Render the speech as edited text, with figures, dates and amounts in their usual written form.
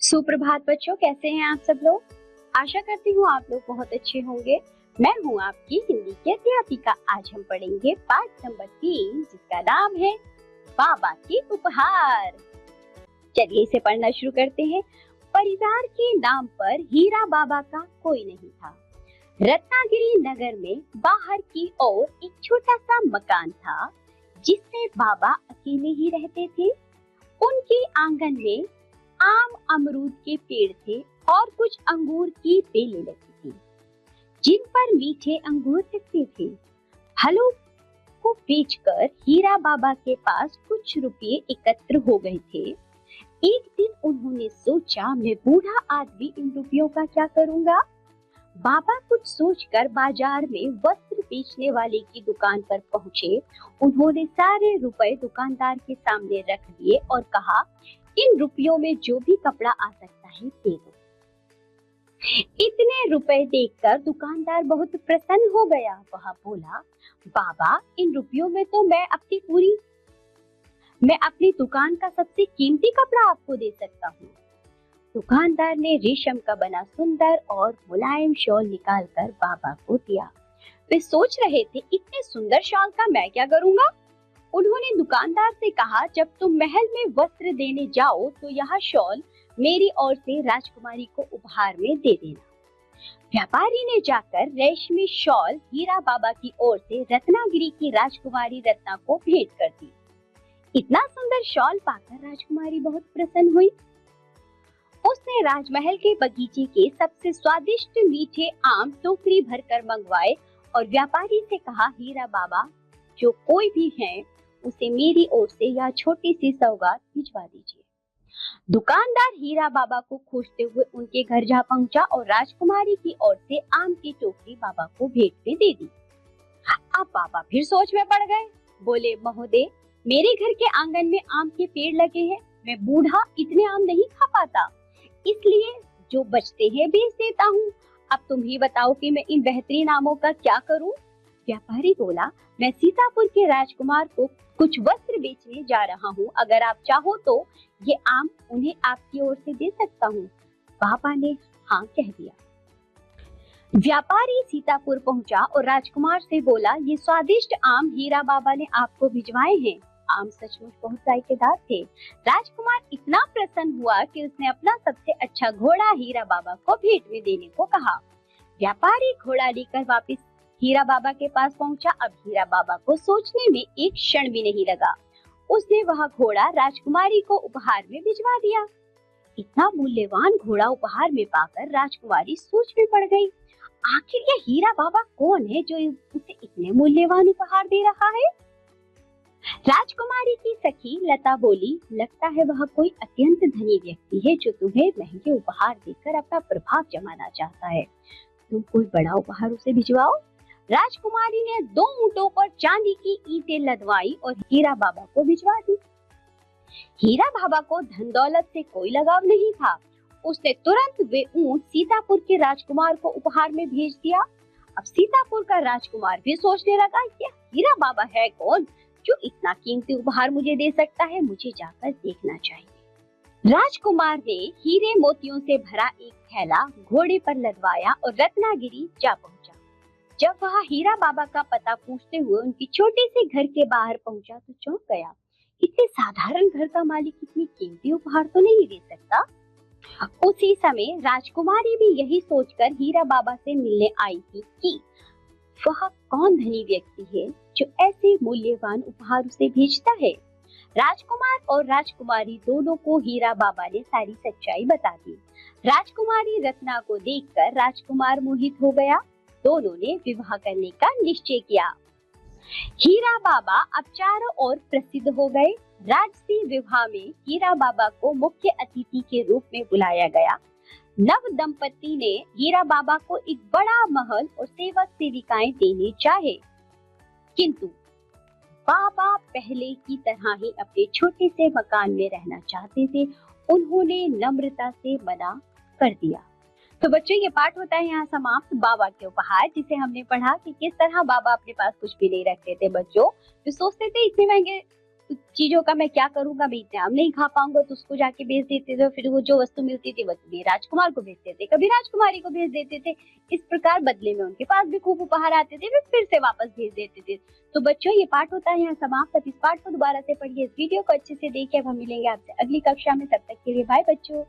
सुप्रभात बच्चों, कैसे हैं आप सब लोग। आशा करती हूँ आप लोग बहुत अच्छे होंगे। मैं हूँ आपकी हिंदी की अध्यापिका। आज हम पढ़ेंगे पाठ नंबर 3 जिसका नाम है बाबा की उपहार। चलिए इसे पढ़ना शुरू करते हैं। परिवार के नाम पर हीरा बाबा का कोई नहीं था। रत्नागिरी नगर में बाहर की ओर एक छोटा सा मकान था जिसमें बाबा अकेले ही रहते थे। उनके आंगन में आम अमरूद के पेड़ थे और कुछ अंगूर की बेलें लगी थी जिन पर मीठे अंगूर लगते थे। फलों को बेचकर हीरा बाबा के पास कुछ रुपए एकत्र हो गए थे। एक दिन उन्होंने सोचा, मैं बूढ़ा आदमी इन रुपयों का क्या करूंगा। बाबा कुछ सोचकर बाजार में वस्त्र बेचने वाले की दुकान पर पहुंचे। उन्होंने सारे रुपए दुकानदार के सामने रख दिए और कहा, इन रुपयों में जो भी कपड़ा आ सकता है दे दो। इतने रुपए देखकर दुकानदार बहुत प्रसन्न हो गया। वह बोला, बाबा इन रुपयों में तो मैं अपनी दुकान का सबसे कीमती कपड़ा आपको दे सकता हूँ। दुकानदार ने रेशम का बना सुंदर और मुलायम शॉल निकालकर बाबा को दिया। वे सोच रहे थे, इतने सुंदर शॉल का मैं क्या करूंगा। उन्होंने दुकानदार से कहा, जब तुम महल में वस्त्र देने जाओ तो यह शॉल मेरी ओर से राजकुमारी को उपहार में दे देना। व्यापारी ने जाकर रेशमी शॉल हीरा बाबा की ओर से रत्नागिरी की राजकुमारी रत्ना को भेंट कर दी। इतना सुंदर शॉल पाकर राजकुमारी बहुत प्रसन्न हुई। उसने राजमहल के बगीचे के सबसे स्वादिष्ट मीठे आम टोकरी भरकर मंगवाए और व्यापारी से कहा, हीरा बाबा जो कोई भी है उसे मेरी ओर से यह छोटी सी सौगात भिजवा दीजिए। दुकानदार हीरा बाबा को खोजते हुए उनके घर जा पहुंचा और राजकुमारी की ओर से आम की टोकरी बाबा को भेंट में दे दी। अब बाबा फिर सोच में पड़ गए। बोले, महोदय मेरे घर के आंगन में आम के पेड़ लगे हैं। मैं बूढ़ा इतने आम नहीं खा पाता, इसलिए जो बचते हैं बेच देता हूँ। अब तुम ही बताओ कि मैं इन बेहतरीन आमों का क्या करूँ। व्यापारी बोला, मैं सीतापुर के राजकुमार को कुछ वस्त्र बेचने जा रहा हूँ। अगर आप चाहो तो ये आम उन्हें आपकी ओर से दे सकता हूँ। बाबा ने हाँ कह दिया। व्यापारी सीतापुर पहुंचा और राजकुमार से बोला, ये स्वादिष्ट आम हीरा बाबा ने आपको भिजवाए हैं। आम सचमुच बहुत जायकेदार थे। राजकुमार इतना प्रसन्न हुआ कि उसने अपना सबसे अच्छा घोड़ा हीरा बाबा को भेंट में देने को कहा। व्यापारी घोड़ा लेकर वापस हीरा बाबा के पास पहुंचा। अब हीरा बाबा को सोचने में एक क्षण भी नहीं लगा। उसने वह घोड़ा राजकुमारी को उपहार में भिजवा दिया। इतना मूल्यवान घोड़ा उपहार में पाकर राजकुमारी सोच में पड़ गई। आखिर यह हीरा बाबा कौन है जो उसे इतने मूल्यवान उपहार दे रहा है। राजकुमारी की सखी लता बोली, लगता है वह कोई अत्यंत धनी व्यक्ति है जो तुम्हें महंगे उपहार देकर अपना प्रभाव जमाना चाहता है। तुम कोई बड़ा उपहार उसे भिजवाओ। राजकुमारी ने 2 ऊंटों पर चांदी की ईंटें लदवाई और हीरा बाबा को भिजवा दी। हीरा बाबा को धन दौलत से कोई लगाव नहीं था। उसने तुरंत वे ऊंट सीतापुर के राजकुमार को उपहार में भेज दिया। अब सीतापुर का राजकुमार भी सोचने लगा, ये हीरा बाबा है कौन जो इतना कीमती उपहार मुझे दे सकता है। मुझे जाकर देखना चाहिए। राजकुमार ने हीरे मोतियों से भरा एक थैला घोड़े पर लदवाया और रत्नागिरी जा पहुंचा। जब वह हीरा बाबा का पता पूछते हुए उनकी छोटे से घर के बाहर पहुंचा तो चौंक गया। इतने साधारण घर का मालिक इतनी कीमती उपहार तो नहीं दे सकता। उसी समय राजकुमारी भी यही सोचकर हीरा बाबा से मिलने आई थी कि वह कौन धनी व्यक्ति है जो ऐसे मूल्यवान उपहार उसे भेजता है। राजकुमार और राजकुमारी दोनों को हीरा बाबा ने सारी सच्चाई बता दी। राजकुमारी रत्ना को देखकर राजकुमार मोहित हो गया। दोनों ने विवाह करने का निश्चय किया। हीरा बाबा अब चारों ओर प्रसिद्ध हो गए। राजसी विवाह में हीरा बाबा को मुख्य अतिथि के रूप में बुलाया गया। नव दंपति ने हीरा बाबा को एक बड़ा महल और सेवक सेविकाएं देने चाहे, किंतु बाबा पहले की तरह ही अपने छोटे से मकान में रहना चाहते थे। उन्होंने नम्रता से मना कर दिया। तो बच्चों, ये पाठ होता है यहाँ समाप्त। बाबा के उपहार, जिसे हमने पढ़ा कि किस तरह बाबा अपने पास कुछ भी नहीं रखते थे। बच्चों जो सोचते थे इतने महंगे चीजों का मैं क्या करूंगा, मैं इतने आम नहीं खा पाऊंगा, तो उसको जाके बेच देते थे। फिर वो जो वस्तु मिलती थी वो कभी राजकुमार को भेजते थे, कभी राजकुमारी को भेज देते थे। इस प्रकार बदले में उनके पास भी खूब उपहार आते थे, वे फिर से वापस भेज देते थे। तो बच्चों, ये पाठ होता है यहाँ समाप्त। अब इस पाठ को दोबारा से पढ़िए, इस वीडियो को अच्छे से देखिए। अब हम मिलेंगे आपसे अगली कक्षा में, तब तक के लिए बाय बच्चों।